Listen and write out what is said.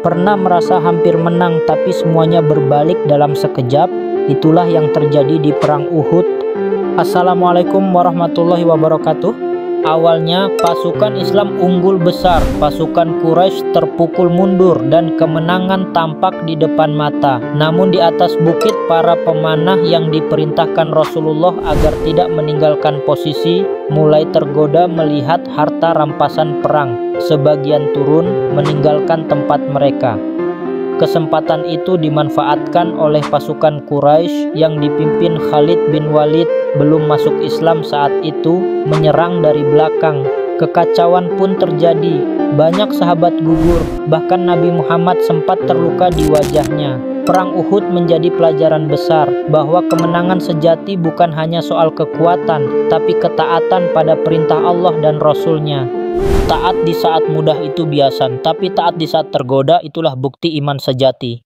Pernah merasa hampir menang tapi semuanya berbalik dalam sekejap? Itulah yang terjadi di perang Uhud. Assalamualaikum warahmatullahi wabarakatuh. Awalnya pasukan Islam unggul besar, pasukan Quraisy terpukul mundur dan kemenangan tampak di depan mata. Namun di atas bukit para pemanah yang diperintahkan Rasulullah agar tidak meninggalkan posisi mulai tergoda melihat harta rampasan perang. Sebagian turun meninggalkan tempat mereka. Kesempatan itu dimanfaatkan oleh pasukan Quraisy yang dipimpin Khalid bin Walid, belum masuk Islam saat itu, menyerang dari belakang. Kekacauan pun terjadi, banyak sahabat gugur, bahkan Nabi Muhammad sempat terluka di wajahnya. Perang Uhud menjadi pelajaran besar bahwa kemenangan sejati bukan hanya soal kekuatan, tapi ketaatan pada perintah Allah dan Rasul-Nya. Taat di saat mudah itu biasa, tapi taat di saat tergoda itulah bukti iman sejati.